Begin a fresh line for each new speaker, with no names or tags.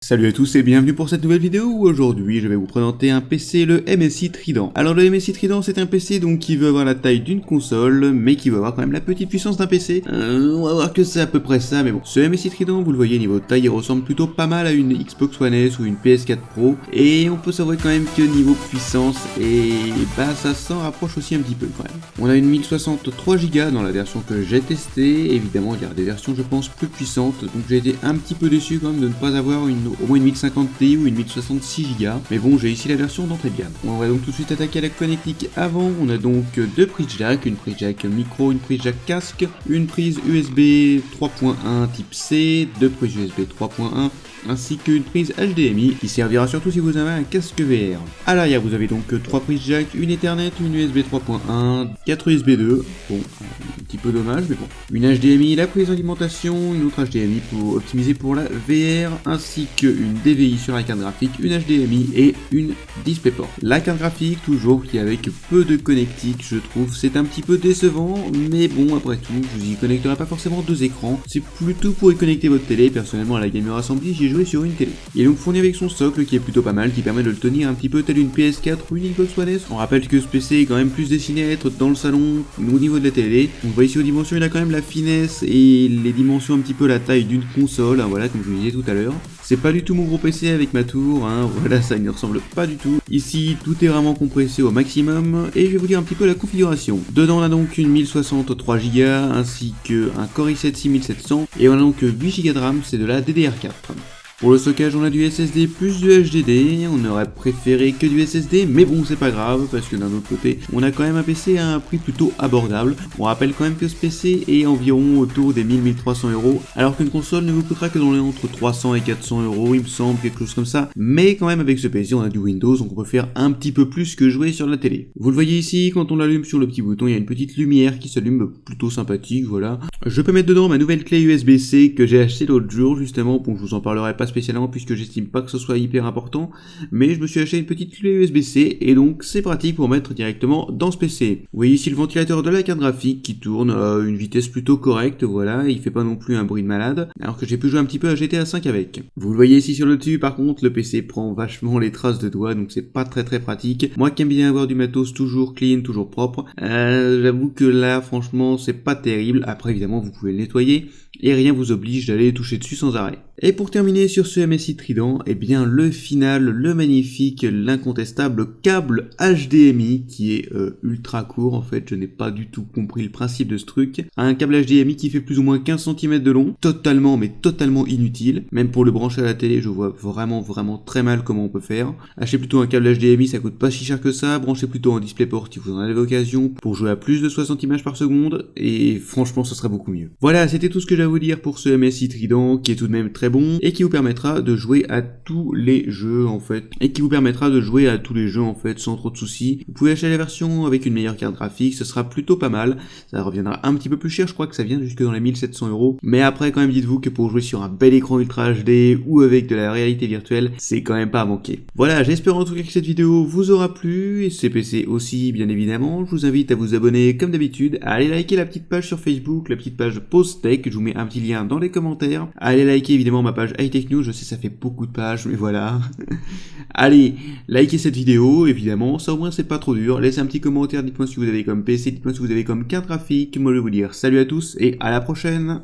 Salut à tous et bienvenue pour cette nouvelle vidéo où aujourd'hui je vais vous présenter un PC, le MSI Trident. Alors le MSI Trident c'est un PC donc qui veut avoir la taille d'une console mais qui veut avoir quand même la petite puissance d'un PC. On va voir que c'est à peu près ça mais bon. Ce MSI Trident vous le voyez niveau taille il ressemble plutôt pas mal à une Xbox One S ou une PS4 Pro et on peut savoir quand même que niveau puissance ça s'en rapproche aussi un petit peu quand même. On a une 1063 Go dans la version que j'ai testée, évidemment il y a des versions je pense plus puissantes donc j'ai été un petit peu déçu quand même de ne pas avoir au moins une 1050 Ti ou une 1066 Go, mais bon j'ai ici la version d'entrée de gamme. On va donc tout de suite attaquer à la connectique avant. On a donc deux prises jack, une prise jack micro, une prise jack casque, une prise USB 3.1 type C, deux prises USB 3.1 ainsi qu'une prise HDMI qui servira surtout si vous avez un casque VR. À l'arrière vous avez donc trois prises jack, une Ethernet, une USB 3.1, 4 USB 2, bon un petit peu dommage mais bon, une HDMI, la prise d'alimentation, une autre HDMI pour optimiser pour la VR ainsi qu'une DVI sur la carte graphique, une HDMI et une DisplayPort. La carte graphique toujours qui avec peu de connectique je trouve c'est un petit peu décevant mais bon après tout vous y connecterez pas forcément deux écrans, c'est plutôt pour y connecter votre télé. Personnellement à la Gamer Assembly j'ai joué sur une télé. Il est donc fourni avec son socle qui est plutôt pas mal, qui permet de le tenir un petit peu tel une PS4 ou une Xbox One S. On rappelle que ce PC est quand même plus destiné à être dans le salon au niveau de la télé. On voit ici aux dimensions il a quand même la finesse et les dimensions un petit peu la taille d'une console, hein, voilà comme je vous le disais tout à l'heure. C'est pas du tout mon gros PC avec ma tour, hein, voilà ça ne ressemble pas du tout. Ici tout est vraiment compressé au maximum et je vais vous dire un petit peu la configuration. Dedans on a donc une 1063 Go ainsi qu'un Core i7 6700 et on a donc 8 Go de RAM, c'est de la DDR4. Pour le stockage, on a du SSD plus du HDD, on aurait préféré que du SSD, mais bon c'est pas grave, parce que d'un autre côté, on a quand même un PC à un prix plutôt abordable. On rappelle quand même que ce PC est environ autour des 1000-1300 euros, alors qu'une console ne vous coûtera que dans les entre 300 et 400 euros, il me semble, quelque chose comme ça. Mais quand même avec ce PC, on a du Windows, donc on peut faire un petit peu plus que jouer sur la télé. Vous le voyez ici, quand on l'allume sur le petit bouton, il y a une petite lumière qui s'allume plutôt sympathique, voilà. Je peux mettre dedans ma nouvelle clé USB-C que j'ai achetée l'autre jour, justement, bon je vous en parlerai pas spécialement puisque j'estime pas que ce soit hyper important, mais je me suis acheté une petite clé USB-C et donc c'est pratique pour mettre directement dans ce PC. Vous voyez ici le ventilateur de la carte graphique qui tourne à une vitesse plutôt correcte, voilà, il fait pas non plus un bruit de malade, alors que j'ai pu jouer un petit peu à GTA 5 avec. Vous le voyez ici sur le dessus, par contre le PC prend vachement les traces de doigts, donc c'est pas très pratique. Moi qui aime bien avoir du matos toujours clean, toujours propre, j'avoue que là franchement c'est pas terrible. Après évidemment vous pouvez le nettoyer et rien vous oblige d'aller toucher dessus sans arrêt. Et pour terminer sur ce MSI Trident, eh bien le final, le magnifique, l'incontestable câble HDMI qui est ultra court en fait, je n'ai pas du tout compris le principe de ce truc. Un câble HDMI qui fait plus ou moins 15 cm de long, totalement inutile. Même pour le brancher à la télé, je vois vraiment très mal comment on peut faire. Achetez plutôt un câble HDMI, ça coûte pas si cher que ça, branchez plutôt un DisplayPort si vous en avez l'occasion pour jouer à plus de 60 images par seconde et franchement ce serait beaucoup mieux. Voilà, c'était tout ce que j'ai à vous dire pour ce MSI Trident qui est tout de même très bon et qui vous permettra de jouer à tous les jeux en fait sans trop de soucis. Vous pouvez acheter la version avec une meilleure carte graphique, ce sera plutôt pas mal. Ça reviendra un petit peu plus cher, je crois que ça vient jusque dans les 1700 euros. Mais après quand même dites-vous que pour jouer sur un bel écran Ultra HD ou avec de la réalité virtuelle, c'est quand même pas à manquer. Voilà, j'espère en tout cas que cette vidéo vous aura plu et ces PC aussi bien évidemment. Je vous invite à vous abonner comme d'habitude, à aller liker la petite page sur Facebook, la petite page Pause Tech, je vous mets un petit lien dans les commentaires. Allez liker évidemment ma page High Tech News, je sais ça fait beaucoup de pages mais voilà. Allez, likez cette vidéo évidemment, ça au moins c'est pas trop dur. Laissez un petit commentaire, dites-moi si vous avez comme PC, dites-moi si vous avez comme carte graphique. Moi je vais vous dire salut à tous et à la prochaine.